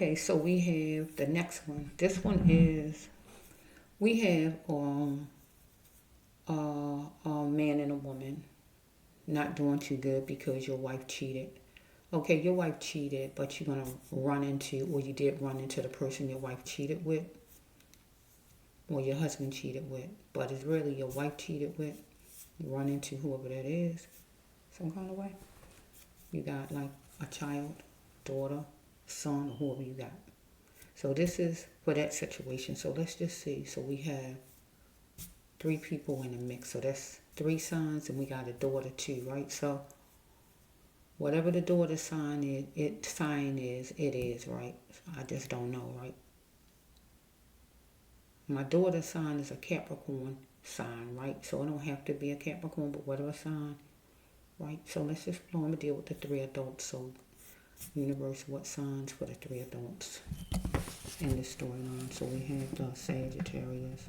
Okay, so we have the next one. This one is, we have a man and a woman not doing too good because your wife cheated. Okay, your wife cheated, but you're gonna run into, or you did run into the person your wife cheated with, or your husband cheated with, but it's really your wife cheated with. You run into whoever that is, some kind of way. You got like a child, daughter, son, or whoever you got. So this is for that situation. So let's just see. So we have three people in the mix. So that's three sons, and we got a daughter too, right? So whatever the daughter's sign is, it is, right? I just don't know, right? My daughter's sign is a Capricorn sign, right? So it don't have to be a Capricorn, but whatever sign, right? So let's just I'm gonna deal with the three adults. So universe, what signs for the three adults in this storyline? So we have the Sagittarius,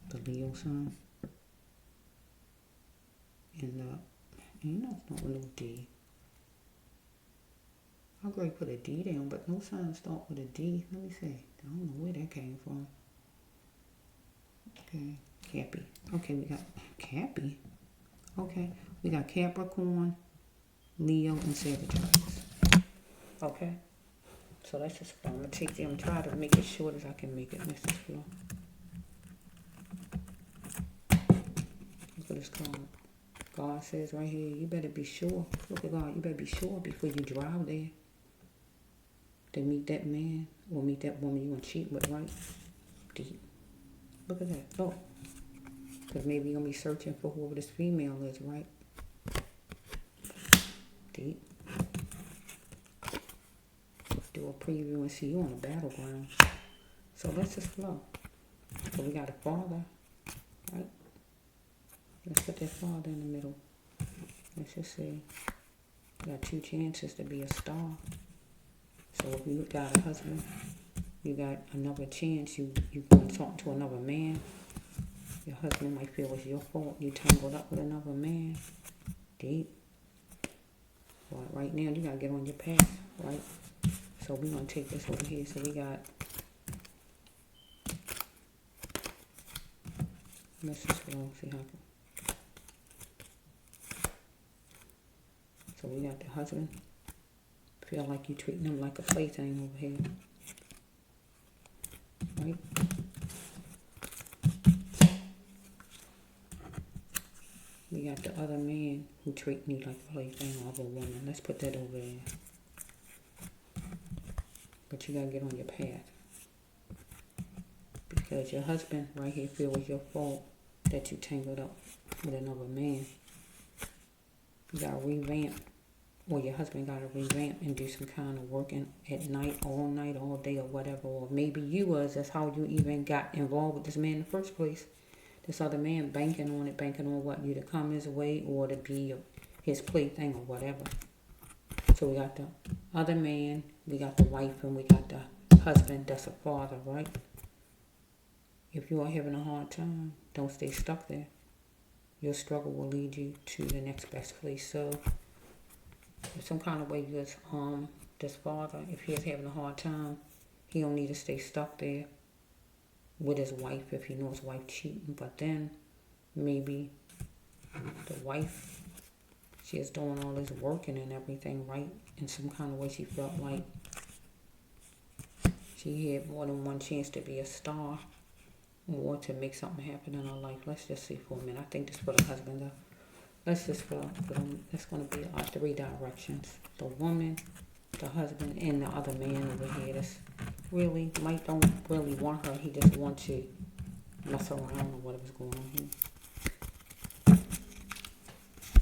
the Leo sign, and it's not with no D. I'm going to put a D down, but no signs start with a D. Let me see. I don't know where that came from. Okay, Cappy. Okay, we got Cappy. Okay, we got Capricorn, Leo, and Sagittarius. Okay, so that's just I'm gonna take them. Try to make it short as I can make it, Mrs. Flo. Look at this card. God says right here, you better be sure. Look at God, you better be sure before you drive there to meet that man or meet that woman you want to cheat with, right? Deep. Look at that. Look. Because maybe you're going to be searching for whoever this female is, right? Deep. Do a preview and see you on the battleground. So let's just flow. So we got a father, right? Let's put that father in the middle. Let's just see. You got two chances to be a star. So if you got a husband, you got another chance. You going to talk to another man. Your husband might feel it's your fault. You tangled up with another man. Deep. But right now, you got to get on your path, right? So we're going to take this over here. So we got, let's just go see how. So we got the husband. Feel like you treating him like a plaything over here. Right? We got the other man who treat me like a plaything, or other woman. Let's put that over there. But you gotta get on your path. Because your husband right here feel it's your fault that you tangled up with another man. You gotta revamp, or your husband gotta revamp and do some kind of working at night, all day, or whatever. Or maybe you was, that's how you even got involved with this man in the first place. This other man banking on what, you to come his way or to be his plaything or whatever. So we got the other man, we got the wife, and we got the husband that's a father, right? If you are having a hard time, don't stay stuck there. Your struggle will lead you to the next best place. So if some kind of way this father, if he's having a hard time, he don't need to stay stuck there with his wife if he knows his wife cheating. But then maybe the wife, she is doing all this working and everything, right? In some kind of way she felt like she had more than one chance to be a star or to make something happen in her life. Let's just see for a minute. I think this for the husband though. Let's just for it's going to be our three directions. The woman, the husband, and the other man over here. That's really, Mike don't really want her. He just wants to mess around or whatever's going on here.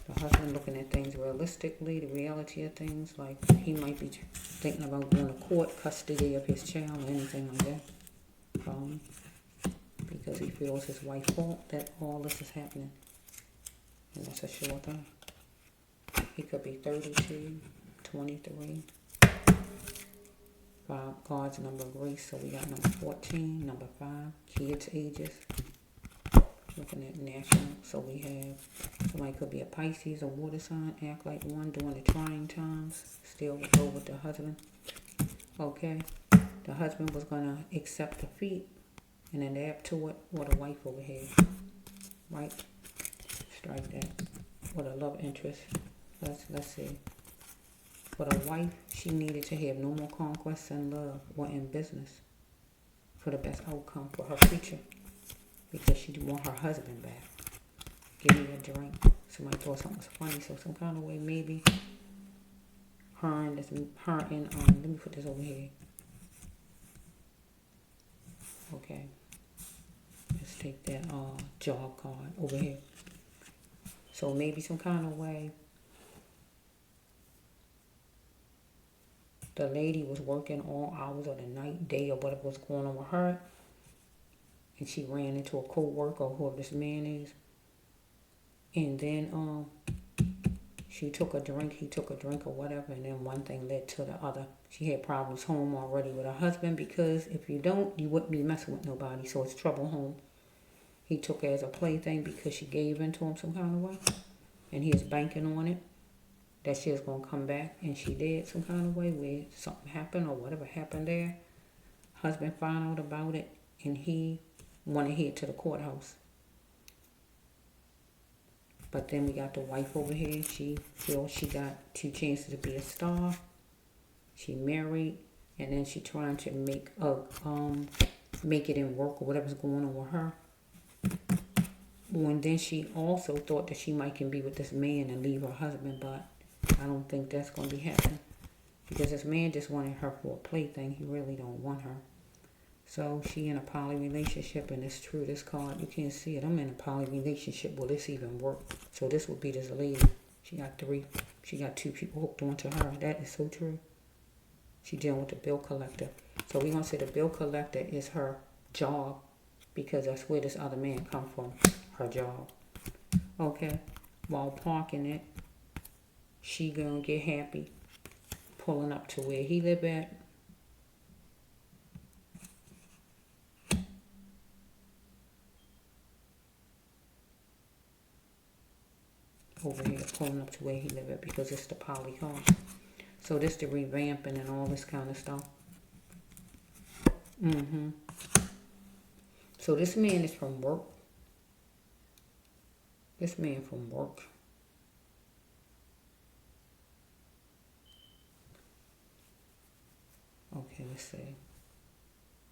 The husband looking at things realistically, the reality of things. Like he might be thinking about going to court, custody of his child, or anything like that. Because he feels his wife's fault that all this is happening. And that's a sure thing. He could be 32, 23. God's number of grace. So we got number 14, number 5, kids' ages. Looking at national. So we have somebody could be a Pisces, a water sign, act like one during the trying times. Still go with the husband. Okay? The husband was going to accept defeat and adapt to it with a wife over here. Right? Strike that. With a love interest. Let's see. With a wife, she needed to have no more conquests in love or in business for the best outcome for her future. Because she didn't want her husband back. Give me a drink. Somebody thought something was funny, so some kind of way maybe let me put this over here. Okay. Let's take that job card over here. So maybe some kind of way the lady was working all hours of the night, day, or whatever was going on with her, and she ran into a co-worker or whoever this man is, and then she took a drink, he took a drink or whatever, and then one thing led to the other. She had problems home already with her husband, because if you don't, you wouldn't be messing with nobody, so it's trouble home. He took her as a plaything because she gave in to him some kind of way, and he is banking on it, that she was going to come back, and she did some kind of way where something happened or whatever happened there. Husband found out about it, and he went ahead to the courthouse. But then we got the wife over here. She feels she got 2 chances to be a star. She married, and then she trying to make it in work or whatever's going on with her. And then she also thought that she might can be with this man and leave her husband, but I don't think that's going to be happening, because this man just wanted her for a plaything. He really don't want her. So she in a poly relationship, and it's true, this card, you can't see it. I'm in a poly relationship. Will this even work? So this would be this lady. She got 2 people hooked onto her. That is so true. She dealing with the bill collector. So we're going to say the bill collector is her job, because that's where this other man come from, her job. Okay? While parking it, she going to get happy pulling up to where he live at. Over here, pulling up to where he live at, because it's the poly car. So this the revamping and all this kind of stuff. So this man is from work. This man from work. Okay, let's see.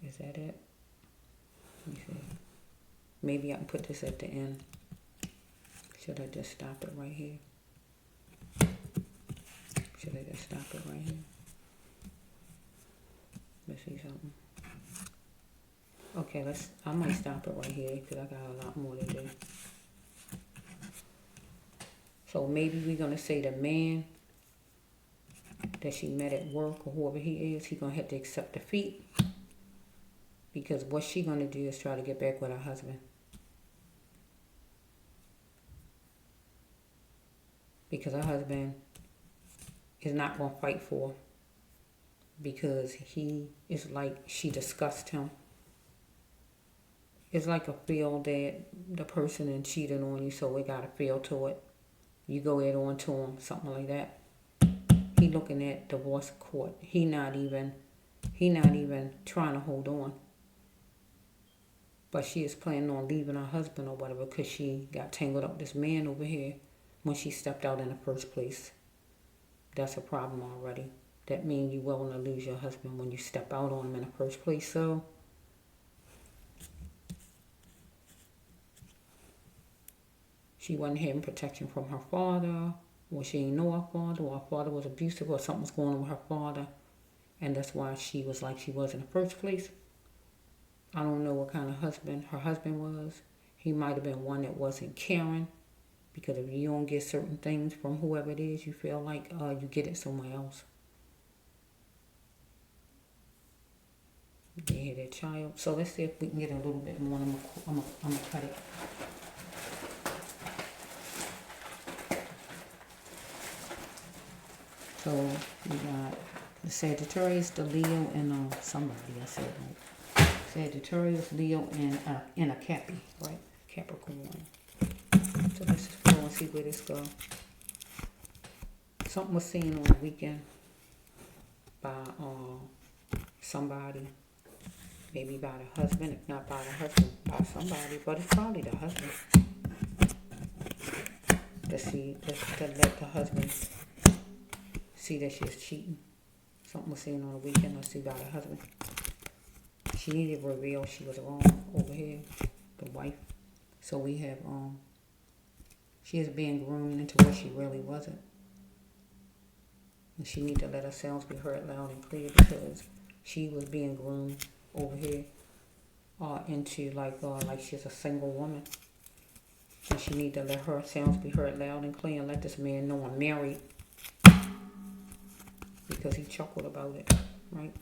Is that it? Let me see. Maybe I can put this at the end. Should I just stop it right here? Should I just stop it right here? Let's see something. Okay, I might stop it right here, because I got a lot more to do. So maybe we're going to say the man that she met at work, or whoever he is, he's going to have to accept defeat, because what she's going to do is try to get back with her husband. Because her husband is not going to fight for her, because he is like, she disgusts him. It's like a feel that the person and cheated on you, so it got a feel to it. You go ahead on to him, something like that. He looking at divorce court. He not even trying to hold on. But she is planning on leaving her husband or whatever, because she got tangled up with this man over here when she stepped out in the first place. That's a problem already. That means you're willing to lose your husband when you step out on him in the first place. So she wasn't having protection from her father, or she didn't know her father, or her father was abusive, or something was going on with her father, and that's why she was like she was in the first place. I don't know what kind of husband her husband was. He might have been one that wasn't caring, because if you don't get certain things from whoever it is, you feel like you get it somewhere else. They had their child. So let's see if we can get a little bit more. I'm gonna cut it. So we got the Sagittarius, the Leo, and somebody I said right. Sagittarius, Leo, and a Cappy, right? Capricorn. So let's just go and see where this goes. Something was seen on the weekend by somebody, maybe by the husband, if not by the husband, by somebody, but it's probably the husband. To let the husband see that she's cheating. Something was seen on the weekend, let's see by the husband. She needed to reveal she was wrong over here, the wife. So we have, she is being groomed into what she really wasn't. And she needs to let her sounds be heard loud and clear because she was being groomed over here into like she's a single woman. And she need to let her sounds be heard loud and clear and let this man know I'm married. Because he chuckled about it, right?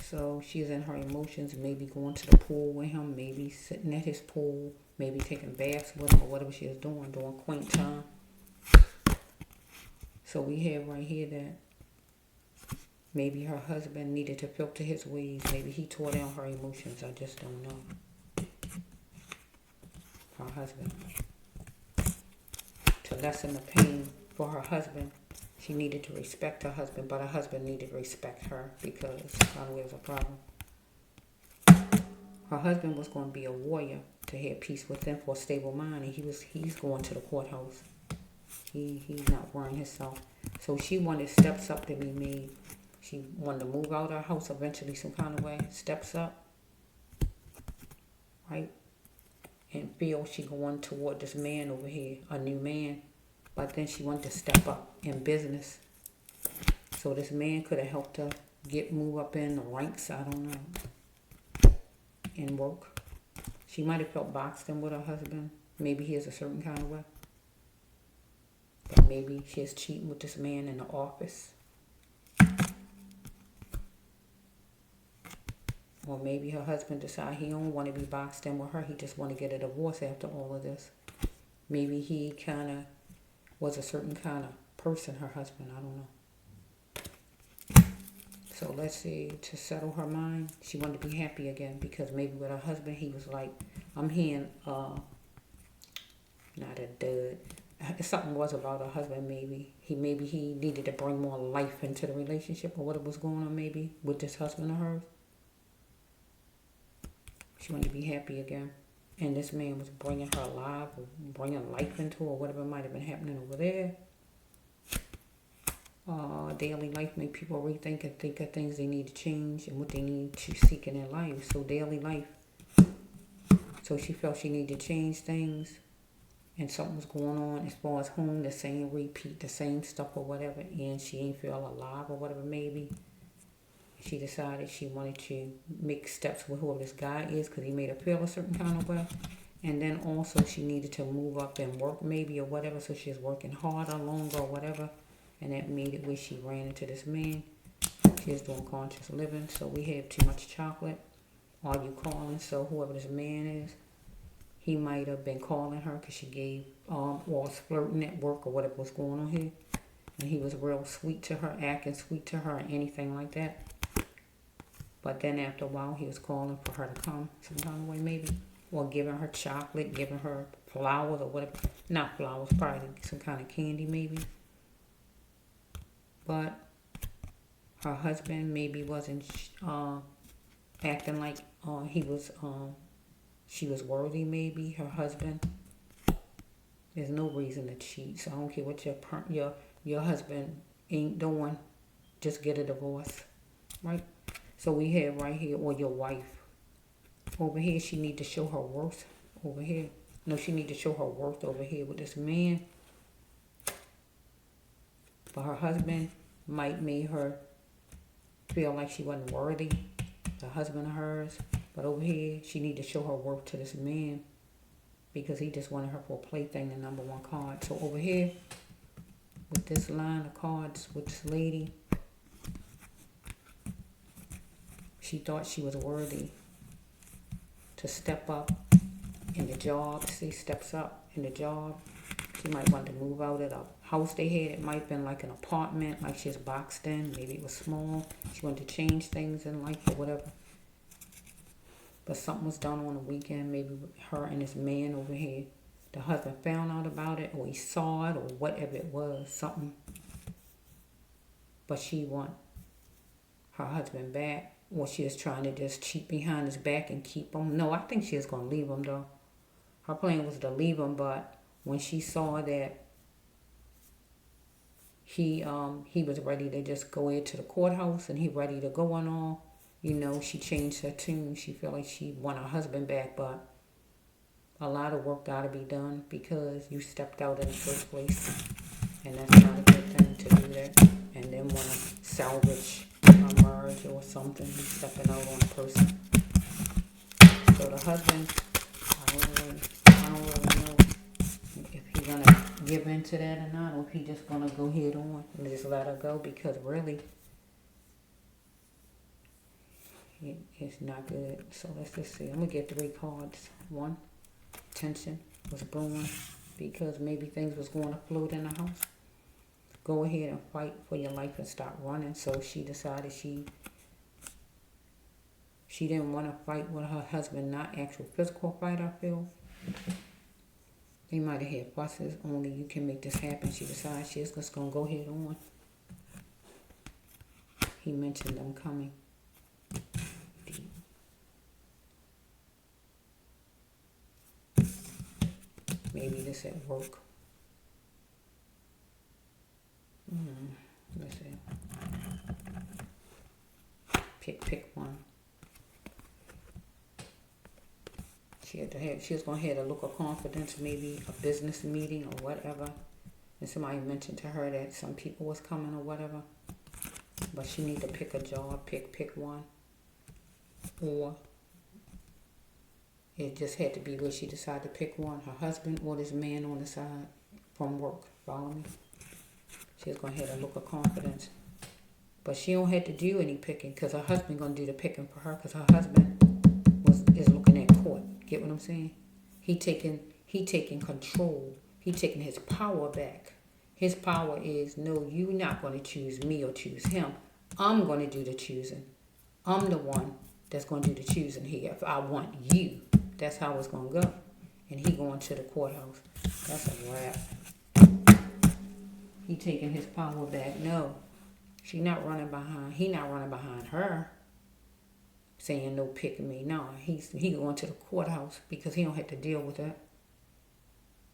So she's in her emotions, maybe going to the pool with him, maybe sitting at his pool, maybe taking baths with him or whatever she is doing quaint time. So we have right here that maybe her husband needed to filter his ways. Maybe he tore down her emotions. I just don't know. Her husband. To lessen the pain for her husband, she needed to respect her husband, but her husband needed to respect her because probably was a problem. Her husband was going to be a warrior to have peace within for a stable mind, and he's going to the courthouse. He's not worrying himself. So she wanted steps up to be made. She wanted to move out of her house eventually some kind of way. Steps up. Right? And feel she going toward this man over here, a new man. But then she wanted to step up in business. So this man could have helped her move up in the ranks, I don't know, and work. She might have felt boxed in with her husband. Maybe he is a certain kind of way. But maybe she is cheating with this man in the office. Or maybe her husband decided he don't want to be boxed in with her. He just want to get a divorce after all of this. Maybe he kind of was a certain kind of person, her husband, I don't know. So let's see, to settle her mind, she wanted to be happy again because maybe with her husband, he was like, I'm hearing, not a dud. Something was about her husband, maybe. He needed to bring more life into the relationship or whatever was going on maybe with this husband of hers. She wanted to be happy again. And this man was bringing her alive or bringing life into her, or whatever might have been happening over there. Daily life made people rethink and think of things they need to change and what they need to seek in their life. So daily life. So she felt she needed to change things. And something was going on as far as home, the same repeat, the same stuff or whatever. And she ain't feel alive or whatever maybe. She decided she wanted to make steps with whoever this guy is because he made her feel a certain kind of way. And then also she needed to move up and work maybe or whatever. So she was working harder, longer or whatever. And that made it where she ran into this man. She was doing conscious living. So we have too much chocolate. Are you calling? So whoever this man is, he might have been calling her because she gave, or was flirting at work or whatever was going on here. And he was real sweet to her, acting sweet to her, and anything like that. But then after a while, he was calling for her to come some kind of way maybe. Or giving her chocolate, giving her flowers or whatever. Not flowers, probably some kind of candy maybe. But her husband maybe wasn't acting like she was worthy maybe. Her husband. There's no reason to cheat. So I don't care what your husband ain't doing. Just get a divorce. Right? So we have right here, or your wife. Over here, she need to show her worth. Over here. No, she need to show her worth over here with this man. But her husband might make her feel like she wasn't worthy. The husband of hers. But over here, she need to show her worth to this man. Because he just wanted her for a plaything, the number one card. So over here, with this line of cards, with this lady, she thought she was worthy to step up in the job. See, steps up in the job. She might want to move out of the house they had. It might have been like an apartment, like she was boxed in. Maybe it was small. She wanted to change things in life or whatever. But something was done on the weekend. Maybe with her and this man over here. The husband found out about it, or he saw it, or whatever it was. Something. But her husband back, or she is trying to just cheat behind his back and keep him. No, I think she is going to leave him though. Her plan was to leave him, but when she saw that he was ready to just go into the courthouse and he ready to go on all, she changed her tune. She felt like she want her husband back, but a lot of work got to be done because you stepped out in the first place, and that's not a good thing to do that. And then want to salvage a marriage or something. He's stepping out on a person. So the husband, I don't really know if he's gonna give in to that or not, or if he's just gonna go head on and just let her go, because really it's not good. So let's just see. I'm gonna get 3 cards. 1, tension was brewing because maybe things was going to float in the house. Go ahead and fight for your life and stop running. So she decided she didn't want to fight with her husband, not actual physical fight, I feel. They might have had fusses, only you can make this happen. She decided she's just going to go head on. He mentioned them coming. Maybe this at work. Let's see. Pick one. She was gonna have a look of confidence, maybe a business meeting or whatever. And somebody mentioned to her that some people was coming or whatever. But she need to pick a job, pick one. Or it just had to be where she decided to pick one. Her husband or this man on the side from work. Follow me? She's going to have a look of confidence. But she don't have to do any picking because her husband going to do the picking for her because her husband is looking at court. Get what I'm saying? He taking control. He taking his power back. His power is, no, you're not going to choose me or choose him. I'm going to do the choosing. I'm the one that's going to do the choosing here. If I want you, that's how it's going to go. And he going to the courthouse. That's a wrap. He taking his power back. No, he not running behind her, saying no picking me. No, he going to the courthouse because he don't have to deal with that.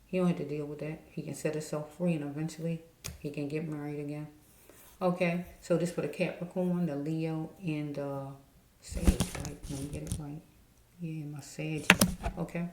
He don't have to deal with that. He can set himself free and eventually he can get married again. Okay, so this for the Capricorn, the Leo, and Sage, right? Let me get it right. Yeah, my Sage. Okay.